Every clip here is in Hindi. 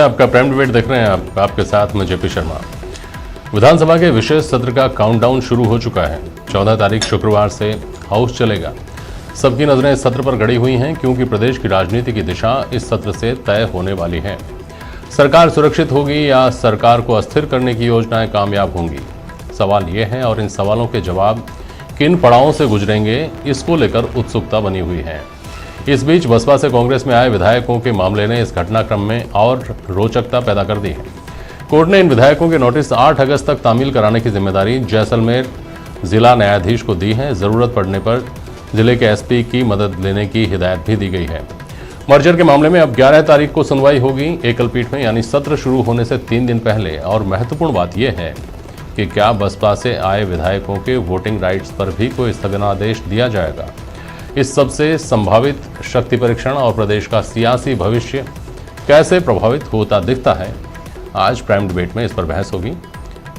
आपका प्राइम डिबेट देख रहे हैं आपके साथ मैं जेपी शर्मा। विधानसभा के विशेष सत्र का काउंटडाउन शुरू हो चुका है। 14 तारीख शुक्रवार से हाउस चलेगा। सबकी नजरें इस सत्र पर गड़ी हुई हैं क्योंकि प्रदेश की राजनीति की दिशा इस सत्र से तय होने वाली है। सरकार सुरक्षित होगी या सरकार को अस्थिर करने की योजनाएं कामयाब होंगी, सवाल ये है और इन सवालों के जवाब किन पड़ावों से गुजरेंगे, इसको लेकर उत्सुकता बनी हुई है। इस बीच बसपा से कांग्रेस में आए विधायकों के मामले ने इस घटनाक्रम में और रोचकता पैदा कर दी है। कोर्ट ने इन विधायकों के नोटिस 8 अगस्त तक तामील कराने की जिम्मेदारी जैसलमेर जिला न्यायाधीश को दी है। जरूरत पड़ने पर जिले के एसपी की मदद लेने की हिदायत भी दी गई है। मर्जर के मामले में अब 11 तारीख को सुनवाई होगी एकल पीठ में, यानी सत्र शुरू होने से 3 दिन पहले। और महत्वपूर्ण बात यह है कि क्या बसपा से आए विधायकों के वोटिंग राइट्स पर भी कोई स्थगनादेश दिया जाएगा। इस सबसे संभावित शक्ति परीक्षण और प्रदेश का सियासी भविष्य कैसे प्रभावित होता दिखता है, आज प्राइम डिबेट में इस पर बहस होगी।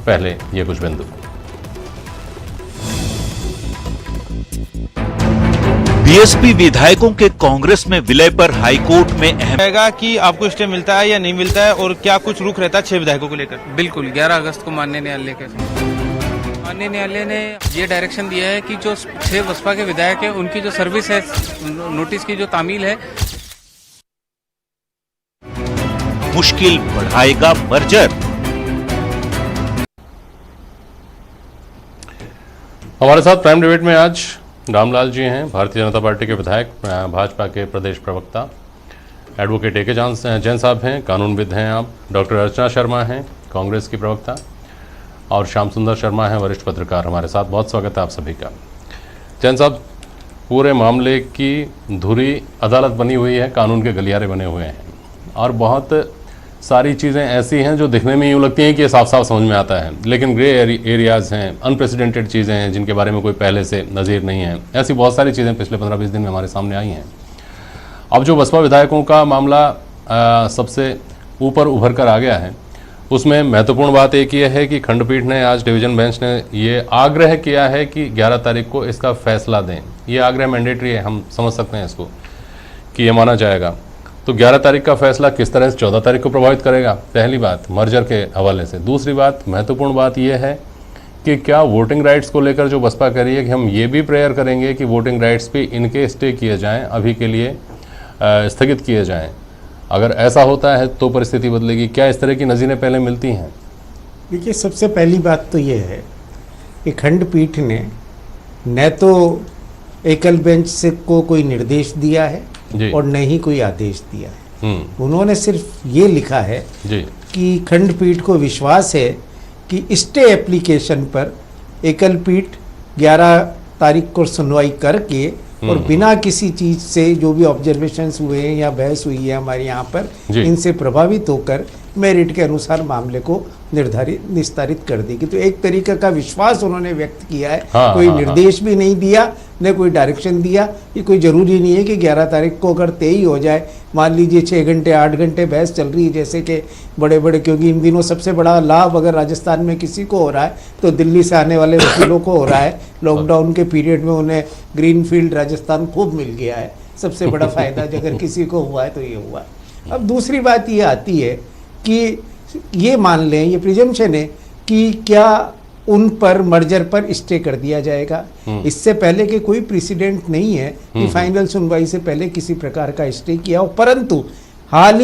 पहले ये कुछ बिंदु। बीएसपी विधायकों के कांग्रेस में विलय पर हाईकोर्ट में अहम रहेगा कि आपको स्टे मिलता है या नहीं मिलता है और क्या कुछ रुख रहता है 6 विधायकों को लेकर। बिल्कुल 11 अगस्त को माननीय न्यायालय ने ये डायरेक्शन दिया है कि जो 6 बसपा के विधायक हैं उनकी जो सर्विस है, नोटिस की जो तामील है, मुश्किल बढ़ाएगा मर्जर। हमारे साथ प्राइम डिबेट में आज रामलाल जी हैं, भारतीय जनता पार्टी के विधायक, भाजपा के प्रदेश प्रवक्ता। एडवोकेट ए के जैन साहब हैं, कानूनविद हैं आप। डॉक्टर अर्चना शर्मा हैं, कांग्रेस की प्रवक्ता। और श्याम सुंदर शर्मा हैं, वरिष्ठ पत्रकार। हमारे साथ बहुत स्वागत है आप सभी का। जैन साहब, पूरे मामले की धुरी अदालत बनी हुई है, कानून के गलियारे बने हुए हैं और बहुत सारी चीज़ें ऐसी हैं जो दिखने में यूँ लगती हैं कि ये साफ साफ समझ में आता है, लेकिन ग्रे एरियाज़ हैं, अनप्रेसिडेंटेड चीज़ें हैं जिनके बारे में कोई पहले से नज़ीर नहीं है। ऐसी बहुत सारी चीज़ें पिछले 15-20 दिन में हमारे सामने आई हैं। अब जो बसपा विधायकों का मामला सबसे ऊपर उभर कर आ गया है, उसमें महत्वपूर्ण बात एक ये है कि खंडपीठ ने आज डिवीज़न बेंच ने ये आग्रह किया है कि 11 तारीख को इसका फैसला दें। ये आग्रह मैंडेटरी है, हम समझ सकते हैं इसको कि ये माना जाएगा। तो 11 तारीख का फैसला किस तरह से 14 तारीख को प्रभावित करेगा, पहली बात मर्जर के हवाले से। दूसरी बात, महत्वपूर्ण बात यह है कि क्या वोटिंग राइट्स को लेकर जो बसपा कह रही है कि हम ये भी प्रेयर करेंगे कि वोटिंग राइट्स भी इनके स्टे किए जाएँ, अभी के लिए स्थगित किए जाएँ। अगर ऐसा होता है तो परिस्थिति बदलेगी। क्या इस तरह की नज़ीरें पहले मिलती हैं? देखिए, सबसे पहली बात तो ये है कि खंडपीठ ने न तो एकल बेंच से को कोई निर्देश दिया है और न ही कोई आदेश दिया है। उन्होंने सिर्फ ये लिखा है कि खंडपीठ को विश्वास है कि स्टे एप्लीकेशन पर एकल पीठ 11 तारीख को सुनवाई करके और बिना किसी चीज से जो भी ऑब्जर्वेशंस हुए हैं या बहस हुई है हमारे यहाँ पर, इनसे प्रभावित होकर मेरिट के अनुसार मामले को निस्तारित कर देगी। तो एक तरीके का विश्वास उन्होंने व्यक्त किया है। कोई निर्देश भी नहीं दिया, न कोई डायरेक्शन दिया। ये कोई ज़रूरी नहीं है कि 11 तारीख को अगर तय ही हो जाए, मान लीजिए 6 घंटे 8 घंटे बहस चल रही है जैसे कि बड़े बड़े, क्योंकि इन दिनों सबसे बड़ा लाभ अगर राजस्थान में किसी को हो रहा है तो दिल्ली से आने वाले वकीलों को हो रहा है। लॉकडाउन के पीरियड में उन्हें ग्रीन फील्ड राजस्थान खूब मिल गया है। सबसे बड़ा फ़ायदा अगर किसी को हुआ है तो ये हुआ। अब दूसरी बात ये आती है कि ये मान लें, ये प्रिजम्पशन है कि क्या उन पर मर्जर पर स्टे कर दिया जाएगा। इससे पहले के कोई प्रेसिडेंट नहीं है कि फाइनल सुनवाई से पहले किसी प्रकार का स्टे किया हो, परंतु हाल ही